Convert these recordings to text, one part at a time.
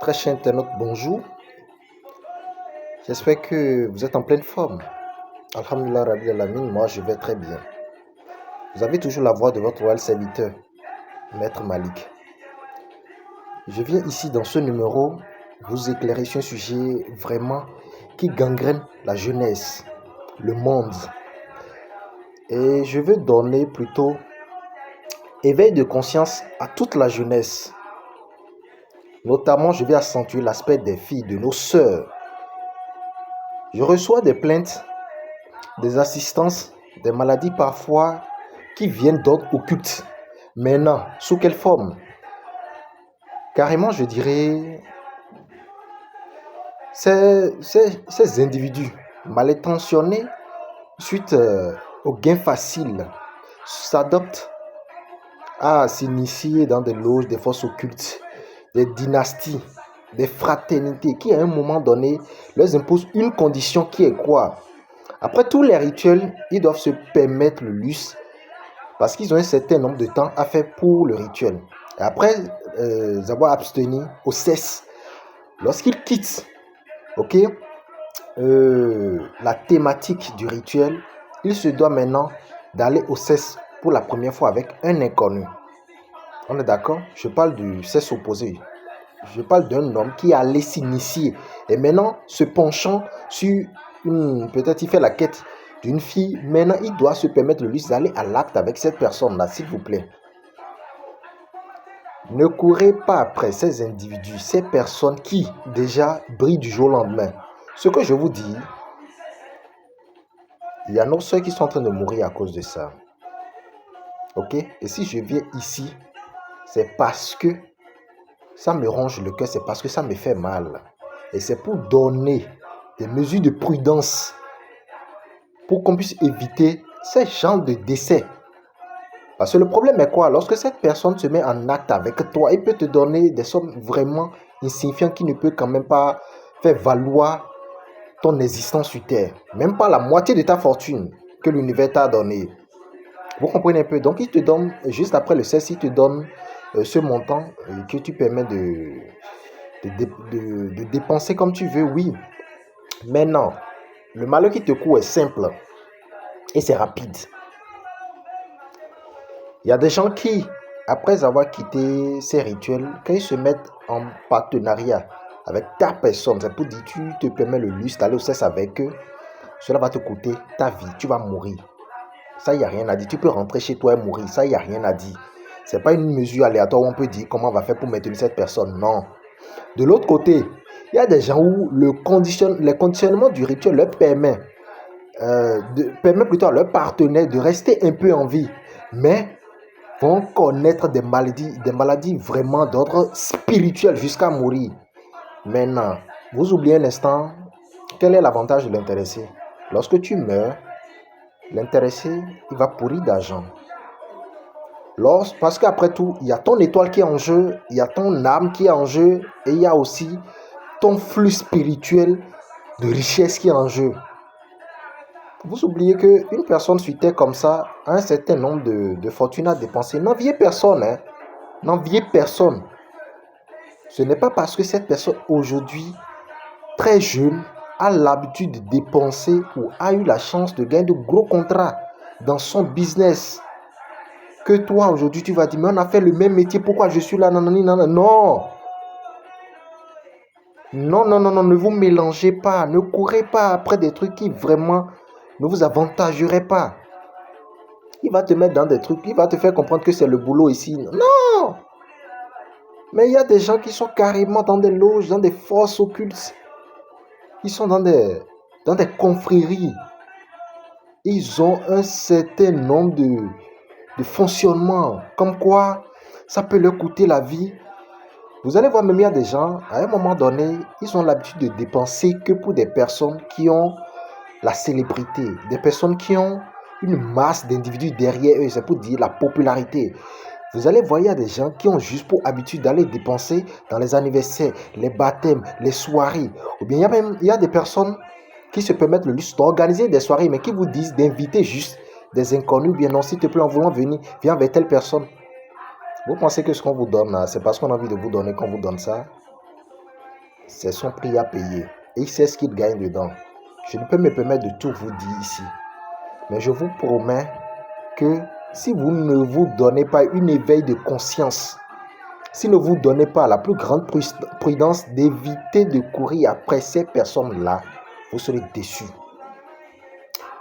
Très cher internaute, bonjour. J'espère que vous êtes en pleine forme. Alhamdulillah Rabbil Alamin, moi je vais très bien. Vous avez toujours la voix de votre royal serviteur, Maître Malik. Je viens ici dans ce numéro vous éclairer sur un sujet vraiment qui gangrène la jeunesse, le monde. Et je veux donner plutôt éveil de conscience à toute la jeunesse. Notamment, je vais accentuer l'aspect des filles, de nos sœurs. Je reçois des plaintes, des assistances, des maladies parfois qui viennent d'ordre occulte. Maintenant, sous quelle forme? Carrément, je dirais, ces individus mal intentionnés, suite au gain facile, s'adoptent à s'initier dans des loges, des forces occultes, des dynasties, des fraternités qui, à un moment donné, leur imposent une condition qui est quoi? Après tous les rituels, ils doivent se permettre le luxe parce qu'ils ont un certain nombre de temps à faire pour le rituel. Et après avoir abstenu au cesse, lorsqu'ils quittent la thématique du rituel, il se doit maintenant d'aller au cesse pour la première fois avec un inconnu. On est d'accord? Je parle du sexe opposé. Je parle d'un homme qui allait s'initier et maintenant se penchant sur peut-être il fait la quête d'une fille. Maintenant, il doit se permettre le luxe d'aller à l'acte avec cette personne-là, s'il vous plaît. Ne courez pas après ces individus, ces personnes qui déjà brillent du jour au lendemain. Ce que je vous dis, il y a nos soeurs qui sont en train de mourir à cause de ça. Ok? Et si je viens ici, c'est parce que ça me ronge le cœur, c'est parce que ça me fait mal. Et c'est pour donner des mesures de prudence pour qu'on puisse éviter ces genres de décès. Parce que le problème est quoi? Lorsque cette personne se met en acte avec toi, il peut te donner des sommes vraiment insignifiantes qui ne peut quand même pas faire valoir ton existence sur Terre. Même pas la moitié de ta fortune que l'univers t'a donné. Vous comprenez un peu? Donc, il te donne, juste après le cesse, il te donne ce montant que tu permets de dépenser comme tu veux, oui. Maintenant, le malheur qui te court est simple et c'est rapide. Il y a des gens qui, après avoir quitté ces rituels, quand ils se mettent en partenariat avec ta personne, c'est pour dire tu te permets le luxe d'aller au sexe avec eux, cela va te coûter ta vie, tu vas mourir. Ça, il n'y a rien à dire. Tu peux rentrer chez toi et mourir, ça, il n'y a rien à dire. Ce n'est pas une mesure aléatoire où on peut dire comment on va faire pour maintenir cette personne, non. De l'autre côté, il y a des gens où les conditionnements du rituel leur permet plutôt à leur partenaire de rester un peu en vie, mais vont connaître des maladies vraiment d'ordre spirituel jusqu'à mourir. Maintenant, vous oubliez un instant, quel est l'avantage de l'intéressé? Lorsque tu meurs, l'intéressé, il va pourrir d'argent. Parce qu'après tout, il y a ton étoile qui est en jeu, il y a ton âme qui est en jeu, et il y a aussi ton flux spirituel de richesse qui est en jeu. Vous oubliez qu'une personne sur terre comme ça a un certain nombre de fortune à dépenser. N'enviez personne, hein. N'enviez personne. Ce n'est pas parce que cette personne aujourd'hui, très jeune, a l'habitude de dépenser ou a eu la chance de gagner de gros contrats dans son business que toi aujourd'hui tu vas dire mais on a fait le même métier, pourquoi je suis là? Non. Non, ne vous mélangez pas, ne courez pas après des trucs qui vraiment ne vous avantageraient pas. Il va te mettre dans des trucs, il va te faire comprendre que c'est le boulot ici. Non! Mais il y a des gens qui sont carrément dans des loges, dans des forces occultes. Ils sont dans des confréries. Ils ont un certain nombre de fonctionnements. Comme quoi, ça peut leur coûter la vie. Vous allez voir, même il y a des gens, à un moment donné, ils ont l'habitude de dépenser que pour des personnes qui ont la célébrité. Des personnes qui ont une masse d'individus derrière eux. C'est pour dire la popularité. Vous allez voir, il y a des gens qui ont juste pour habitude d'aller dépenser dans les anniversaires, les baptêmes, les soirées. Ou bien il y a des personnes qui se permettent le luxe d'organiser des soirées, mais qui vous disent d'inviter juste des inconnus. Ou bien non, s'il te plaît, en voulant venir, viens avec telle personne. Vous pensez que ce qu'on vous donne, c'est parce qu'on a envie de vous donner qu'on vous donne ça? c'est son prix à payer. Et il sait ce qu'il gagne dedans. Je ne peux me permettre de tout vous dire ici. Mais je vous promets que si vous ne vous donnez pas une éveil de conscience, si ne vous donnez pas la plus grande prudence d'éviter de courir après ces personnes-là, vous serez déçus.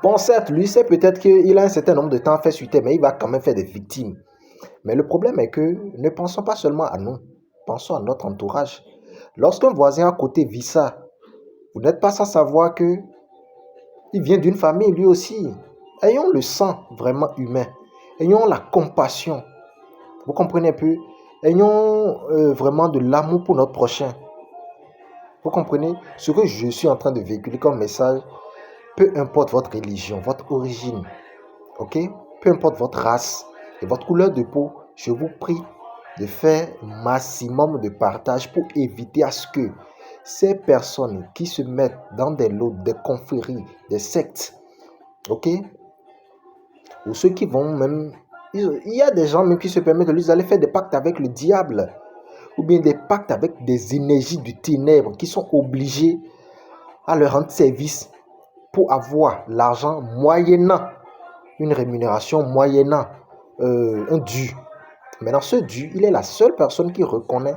Bon, certes, lui, c'est peut-être qu'il a un certain nombre de temps à faire suiter, mais il va quand même faire des victimes. Mais le problème est que ne pensons pas seulement à nous, pensons à notre entourage. Lorsqu'un voisin à côté vit ça, vous n'êtes pas sans savoir que il vient d'une famille lui aussi. Ayons le sang vraiment humain. Ayons la compassion. Vous comprenez un peu? Ayons vraiment de l'amour pour notre prochain. Vous comprenez? Ce que je suis en train de véhiculer comme message, peu importe votre religion, votre origine, ok? Peu importe votre race et votre couleur de peau, je vous prie de faire maximum de partage pour éviter à ce que ces personnes qui se mettent dans des lots, des confréries, des sectes, ok? Ou ceux qui vont même... Il y a des gens même qui se permettent de lui aller faire des pactes avec le diable, ou bien des pactes avec des énergies du ténèbre qui sont obligés à leur rendre service pour avoir l'argent moyennant une rémunération, moyennant un dû. Maintenant, ce dû, il est la seule personne qui reconnaît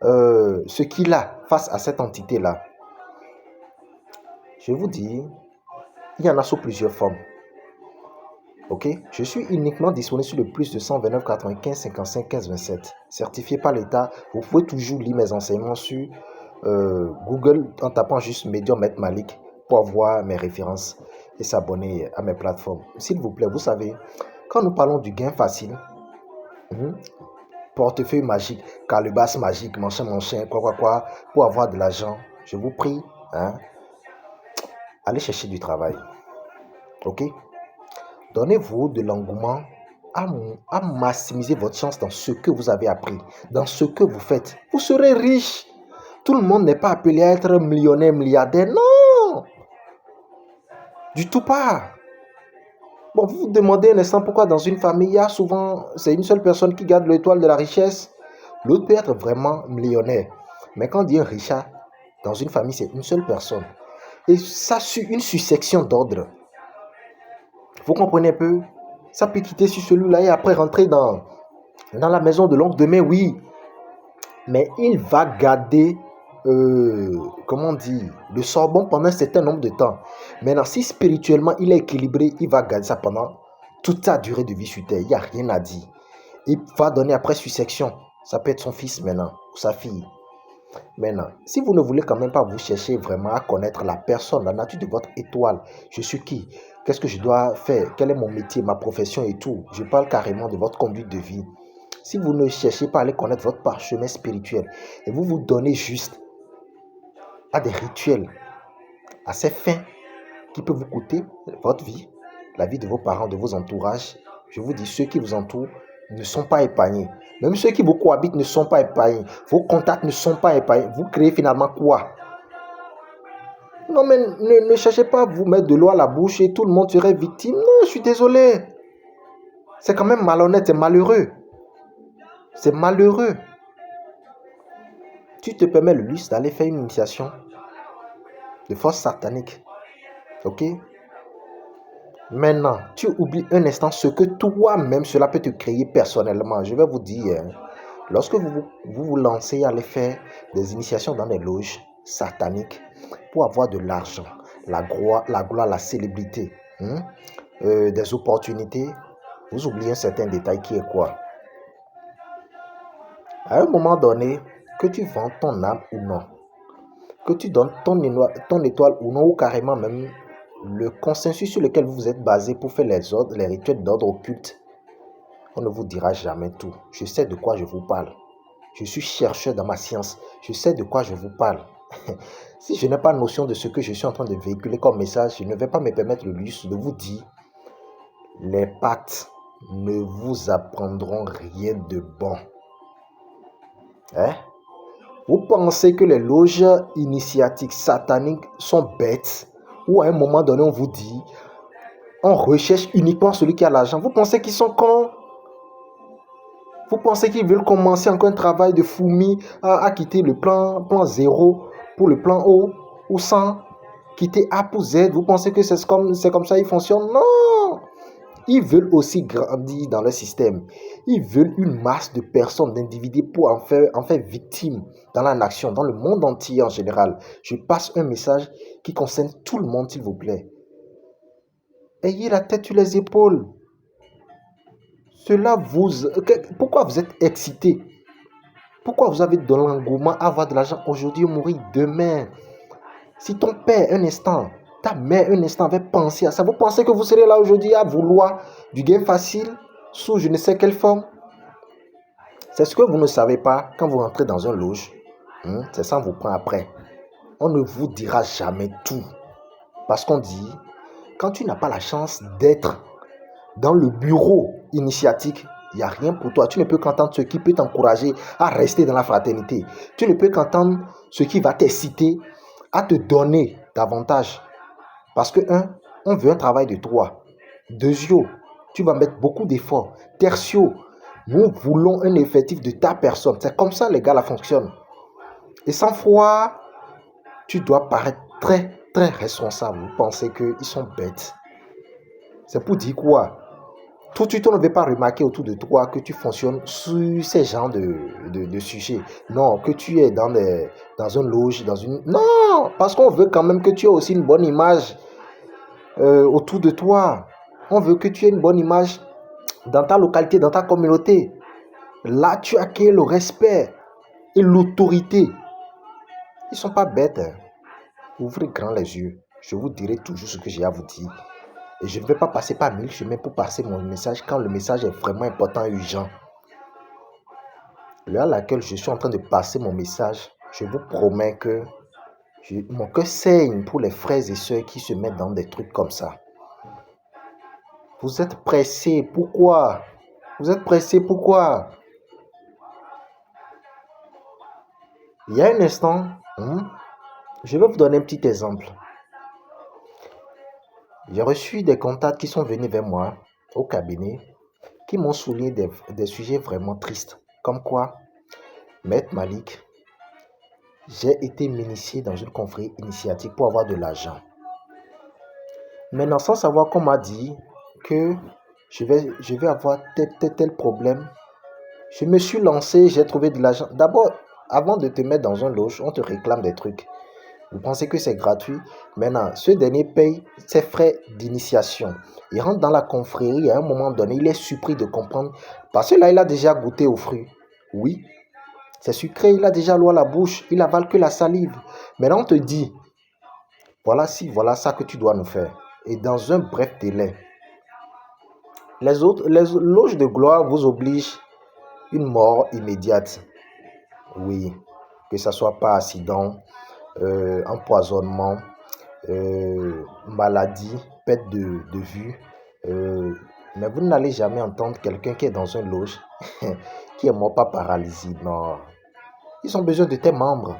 ce qu'il a face à cette entité-là. Je vous dis, il y en a sous plusieurs formes. Ok, je suis uniquement disponible sur le plus de 129 95 55 15 27. Certifié par l'État. Vous pouvez toujours lire mes enseignements sur Google en tapant juste Medium Maître Malik pour avoir mes références et s'abonner à mes plateformes. S'il vous plaît, vous savez, quand nous parlons du gain facile, portefeuille magique, calebasse magique, machin, quoi, pour avoir de l'argent, je vous prie, allez chercher du travail. Ok? Donnez-vous de l'engouement à maximiser votre chance dans ce que vous avez appris, dans ce que vous faites. Vous serez riche. Tout le monde n'est pas appelé à être millionnaire, milliardaire. Non! Du tout pas. Bon, vous vous demandez un instant pourquoi dans une famille, il y a souvent, c'est une seule personne qui garde l'étoile de la richesse. L'autre peut être vraiment millionnaire. Mais quand on dit un richard, dans une famille, c'est une seule personne. Et ça suit une succession d'ordres. Vous comprenez un peu? Ça peut quitter sur celui-là et après rentrer dans la maison de l'oncle demain, oui. Mais il va garder, comment on dit, le sorbon pendant un certain nombre de temps. Maintenant, si spirituellement il est équilibré, il va garder ça pendant toute sa durée de vie sur terre. Il n'y a rien à dire. Il va donner après succession. Ça peut être son fils maintenant, ou sa fille. Maintenant, si vous ne voulez quand même pas vous chercher vraiment à connaître la personne, la nature de votre étoile, je suis qui? Qu'est-ce que je dois faire? Quel est mon métier, ma profession et tout? Je parle carrément de votre conduite de vie. Si vous ne cherchez pas à aller connaître votre parchemin spirituel et vous vous donnez juste à des rituels assez fins qui peuvent vous coûter votre vie, la vie de vos parents, de vos entourages, je vous dis, ceux qui vous entourent ne sont pas épargnés. Même ceux qui vous cohabitent ne sont pas épargnés. Vos contacts ne sont pas épargnés. Vous créez finalement quoi? Non, mais ne cherchez pas à vous mettre de l'eau à la bouche et tout le monde serait victime. Non, je suis désolé. C'est quand même malhonnête, c'est malheureux. C'est malheureux. Tu te permets le luxe d'aller faire une initiation de force satanique. Ok? Maintenant, tu oublies un instant ce que toi-même cela peut te créer personnellement. Je vais vous dire, lorsque vous lancez à aller faire des initiations dans des loges sataniques pour avoir de l'argent, la gloire, la célébrité, des opportunités, vous oubliez un certain détail qui est quoi? À un moment donné, que tu vends ton âme ou non, que tu donnes ton étoile ou non, ou carrément même le consensus sur lequel vous vous êtes basé pour faire les rituels d'ordre occulte, on ne vous dira jamais tout. Je sais de quoi je vous parle. Je suis chercheur dans ma science. Je sais de quoi je vous parle. Si je n'ai pas notion de ce que je suis en train de véhiculer comme message, je ne vais pas me permettre le luxe de vous dire les pactes ne vous apprendront rien de bon. Vous pensez que les loges initiatiques sataniques sont bêtes, ou à un moment donné on vous dit on recherche uniquement celui qui a l'argent? Vous pensez qu'ils sont cons? Vous pensez qu'ils veulent commencer encore un travail de fourmi à quitter le plan 0 pour le plan O ou sans quitter A pour Z? Vous pensez que c'est comme ça ils fonctionnent? Non! Ils veulent aussi grandir dans le système. Ils veulent une masse de personnes, d'individus pour en faire victime dans la nation, dans le monde entier en général. Je passe un message qui concerne tout le monde, s'il vous plaît. Ayez la tête sur les épaules. Pourquoi vous êtes excité? Pourquoi vous avez de l'engouement à avoir de l'argent aujourd'hui ou mourir demain? Si ton père un instant, ta mère un instant avait pensé à ça, vous pensez que vous serez là aujourd'hui à vouloir du gain facile sous je ne sais quelle forme? C'est ce que vous ne savez pas quand vous rentrez dans un loge. C'est ça, on vous prend après. On ne vous dira jamais tout. Parce qu'on dit, quand tu n'as pas la chance d'être dans le bureau initiatique, il n'y a rien pour toi. Tu ne peux qu'entendre ce qui peut t'encourager à rester dans la fraternité. Tu ne peux qu'entendre ce qui va t'inciter à te donner davantage. Parce que, on veut un travail de toi. Deuxio, tu vas mettre beaucoup d'efforts. Tertio, nous voulons un effectif de ta personne. C'est comme ça, les gars, la fonctionne. Et sans foi, tu dois paraître très, très responsable. Vous pensez qu'ils sont bêtes. C'est pour dire quoi? Tout de suite, on ne veut pas remarquer autour de toi que tu fonctionnes sur ces genres de sujets. Non, que tu es dans une loge, Non, parce qu'on veut quand même que tu aies aussi une bonne image autour de toi. On veut que tu aies une bonne image dans ta localité, dans ta communauté. Là, tu acquiers le respect et l'autorité. Ils ne sont pas bêtes. Ouvrez grand les yeux. Je vous dirai toujours ce que j'ai à vous dire. Et je ne vais pas passer par 1000 chemins pour passer mon message quand le message est vraiment important et urgent. L'heure à laquelle je suis en train de passer mon message, je vous promets que mon cœur saigne pour les frères et sœurs qui se mettent dans des trucs comme ça. Vous êtes pressés, pourquoi? Vous êtes pressés, pourquoi? Il y a un instant, je vais vous donner un petit exemple. J'ai reçu des contacts qui sont venus vers moi au cabinet, qui m'ont souligné des sujets vraiment tristes. Comme quoi, Maître Malik, j'ai été initié dans une confrérie initiatique pour avoir de l'argent. Maintenant, sans savoir qu'on m'a dit que je vais avoir tel problème, je me suis lancé, j'ai trouvé de l'argent. D'abord, avant de te mettre dans un loge, on te réclame des trucs. Vous pensez que c'est gratuit? Maintenant, ce dernier paye ses frais d'initiation. Il rentre dans la confrérie, à un moment donné, il est surpris de comprendre. Parce que là, il a déjà goûté aux fruits. Oui, c'est sucré, il a déjà l'eau à la bouche, il avale que la salive. Maintenant, on te dit, voilà ça que tu dois nous faire. Et dans un bref délai, les loges de gloire vous obligent une mort immédiate. Oui, que ce soit par accident, empoisonnement, maladie, perte de vue. Mais vous n'allez jamais entendre quelqu'un qui est dans une loge, qui est mort par paralysie. Non. Ils ont besoin de tes membres.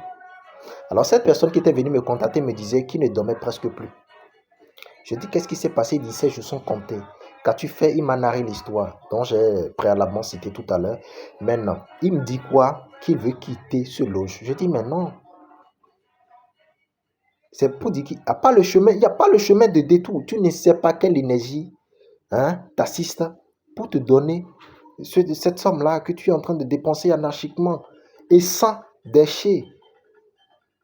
Alors cette personne qui était venue me contacter me disait qu'il ne dormait presque plus. Je dis qu'est-ce qui s'est passé? Il dit ces jours sont comptés. Qu'as-tu fait? Il m'a narré l'histoire dont j'ai préalablement cité tout à l'heure. Maintenant, il me dit quoi? Qu'il veut quitter ce loge. Je dis mais non. C'est pour dire qu'il n'y a pas le chemin, il n'y a pas le chemin de détour. Tu ne sais pas quelle énergie t'assiste pour te donner cette somme-là que tu es en train de dépenser anarchiquement et sans déchet.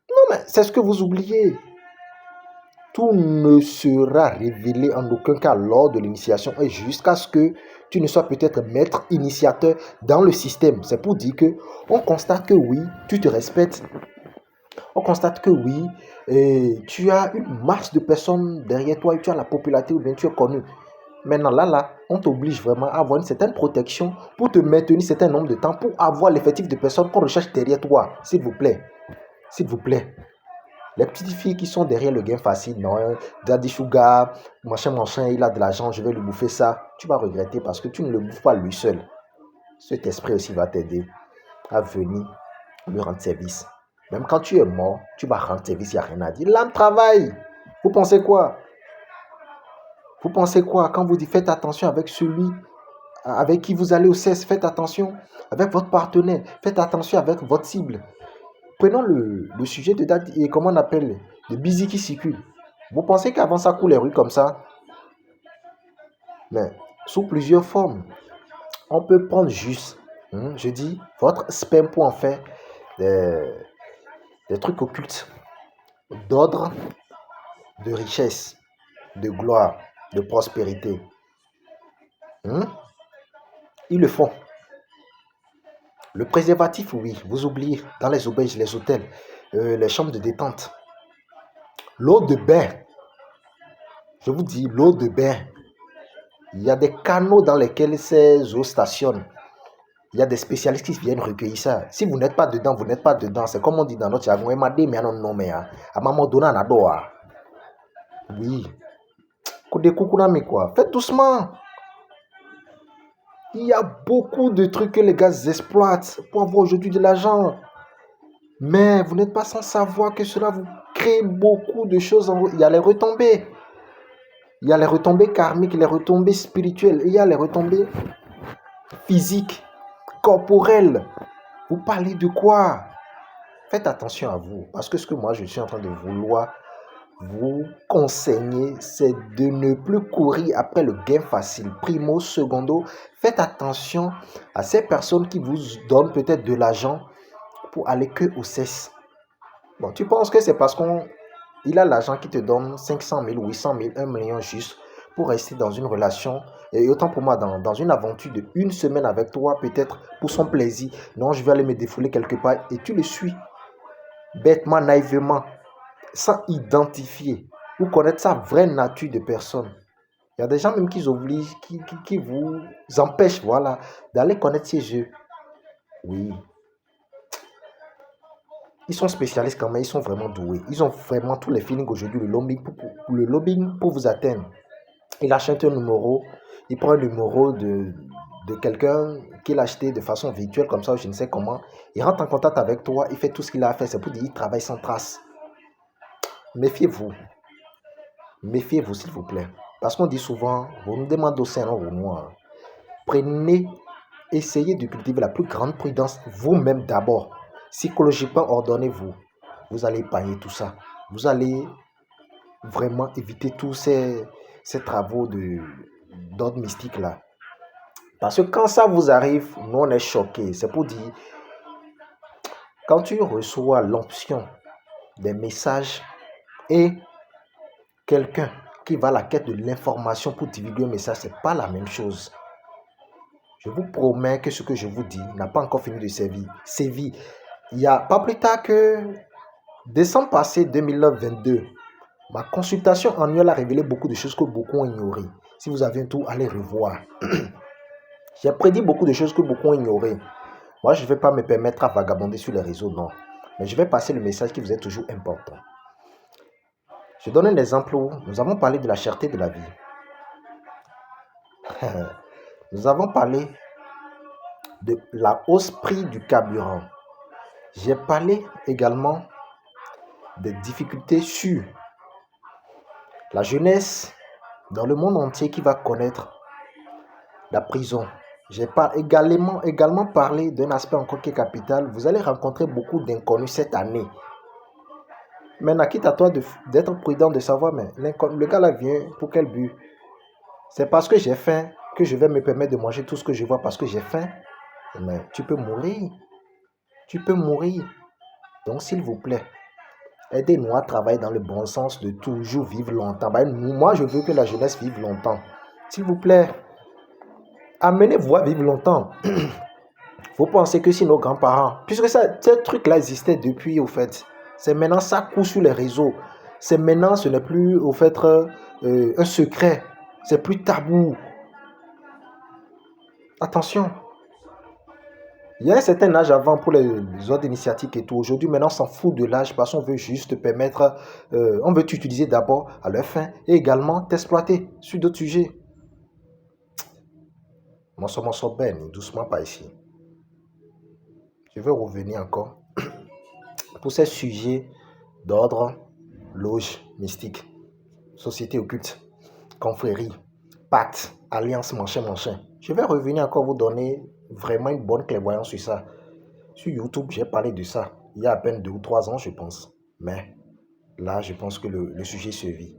Non, mais c'est ce que vous oubliez. Tout ne sera révélé en aucun cas lors de l'initiation et jusqu'à ce que tu ne sois peut-être maître initiateur dans le système. C'est pour dire que on constate que oui, tu te respectes. On constate que oui, tu as une masse de personnes derrière toi et tu as la popularité ou bien tu es connu. Maintenant, là, on t'oblige vraiment à avoir une certaine protection pour te maintenir un certain nombre de temps pour avoir l'effectif de personnes qu'on recherche derrière toi. S'il vous plaît. S'il vous plaît. Les petites filles qui sont derrière le gain facile, non, Daddy Sugar, machin, il a de l'argent, je vais lui bouffer ça. Tu vas regretter parce que tu ne le bouffes pas lui seul. Cet esprit aussi va t'aider à venir lui rendre service. Même quand tu es mort, tu vas rendre service, il n'y a rien à dire. L'âme travaille. Vous pensez quoi? Vous pensez quoi quand vous dites faites attention avec celui avec qui vous allez au CES, faites attention. Avec votre partenaire, faites attention avec votre cible. Prenons le sujet de date et comment on appelle le busy qui circule. Vous pensez qu'avant ça coule les rues comme ça? Mais sous plusieurs formes. On peut prendre juste, je dis, votre spam pour en faire des trucs occultes, d'ordre, de richesse, de gloire, de prospérité. Ils le font. Le préservatif, oui, vous oubliez, dans les auberges, les hôtels, les chambres de détente. L'eau de bain, je vous dis, l'eau de bain. Il y a des canaux dans lesquels ces eaux stationnent. Il y a des spécialistes qui viennent recueillir ça. Si vous n'êtes pas dedans, vous n'êtes pas dedans. C'est comme on dit dans notre jargon. Oui. Faites doucement. Il y a beaucoup de trucs que les gars exploitent pour avoir aujourd'hui de l'argent. Mais vous n'êtes pas sans savoir que cela vous crée beaucoup de choses. Il y a les retombées. Il y a les retombées karmiques, les retombées spirituelles. Il y a les retombées physiques, corporelles. Vous parlez de quoi? Faites attention à vous. Parce que ce que moi je suis en train de vouloir vous conseiller, c'est de ne plus courir après le gain facile. Primo, secondo, faites attention à ces personnes qui vous donnent peut-être de l'argent pour aller que au cesse. Bon, tu penses que c'est parce qu'il a l'argent qui te donne 500 000, 800 000, 1 million juste pour rester dans une relation. Et autant pour moi, dans une aventure de une semaine avec toi, peut-être pour son plaisir. Non, je vais aller me défouler quelque part et tu le suis. Bêtement, naïvement, sans identifier ou connaître sa vraie nature de personne. Il y a des gens même qui obligent, qui vous empêchent, voilà, d'aller connaître ses jeux. Oui. Ils sont spécialistes quand même, ils sont vraiment doués. Ils ont vraiment tous les feelings aujourd'hui, le lobbying pour vous atteindre. Il achète un numéro, il prend un numéro de quelqu'un qu'il a acheté de façon virtuelle, comme ça, je ne sais comment. Il rentre en contact avec toi, il fait tout ce qu'il a à faire, c'est pour dire qu'il travaille sans trace. Méfiez-vous. Méfiez-vous, s'il vous plaît. Parce qu'on dit souvent, vous nous demandez au sein ou moi. Prenez, essayez de cultiver la plus grande prudence vous-même d'abord. Psychologiquement, ordonnez-vous. Vous allez épargner tout ça. Vous allez vraiment éviter tous ces travaux d'ordre mystique là. Parce que quand ça vous arrive, nous on est choqués. C'est pour dire, quand tu reçois l'option des messages et quelqu'un qui va à la quête de l'information pour divulguer un message, c'est pas la même chose. Je vous promets que ce que je vous dis n'a pas encore fini de sévir. Il n'y a pas plus tard que décembre passé 2022, ma consultation annuelle a révélé beaucoup de choses que beaucoup ont ignorées. Si vous avez un tour, allez revoir. J'ai prédit beaucoup de choses que beaucoup ont ignorées. Moi, je ne vais pas me permettre à vagabonder sur les réseaux, non. Mais je vais passer le message qui vous est toujours important. Je donne un exemple où nous avons parlé de la cherté de la vie. Nous avons parlé de la hausse prix du carburant. J'ai parlé également des difficultés sur la jeunesse dans le monde entier qui va connaître la prison. J'ai également parlé d'un aspect encore qui est capital. Vous allez rencontrer beaucoup d'inconnus cette année. Maintenant, quitte à toi d'être prudent, de savoir, mais le gars là vient pour quel but? C'est parce que j'ai faim que je vais me permettre de manger tout ce que je vois parce que j'ai faim. Mais tu peux mourir. Tu peux mourir. Donc, s'il vous plaît, aidez-nous à travailler dans le bon sens de toujours vivre longtemps. Moi, je veux que la jeunesse vive longtemps. S'il vous plaît, amenez-vous à vivre longtemps. Vous pensez que si nos grands-parents, puisque ce truc-là existait depuis, au fait, c'est maintenant ça court sur les réseaux. C'est maintenant, ce n'est plus, au fait, un secret. C'est plus tabou. Attention. Il y a un certain âge avant pour les ordres initiatiques et tout. Aujourd'hui, maintenant, on s'en fout de l'âge parce qu'on veut juste te permettre, on veut t'utiliser d'abord à leur fin et également t'exploiter sur d'autres sujets. Mon ben, doucement pas ici. Je vais revenir encore pour ces sujets d'ordre, loge, mystique, société occulte, confrérie, pacte, alliance, machin. Je vais revenir encore vous donner vraiment une bonne clairvoyance sur ça. Sur YouTube, j'ai parlé de ça il y a à peine 2 ou 3 ans, je pense. Mais là, je pense que le sujet se vit.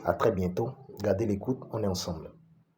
À très bientôt. Gardez l'écoute, on est ensemble.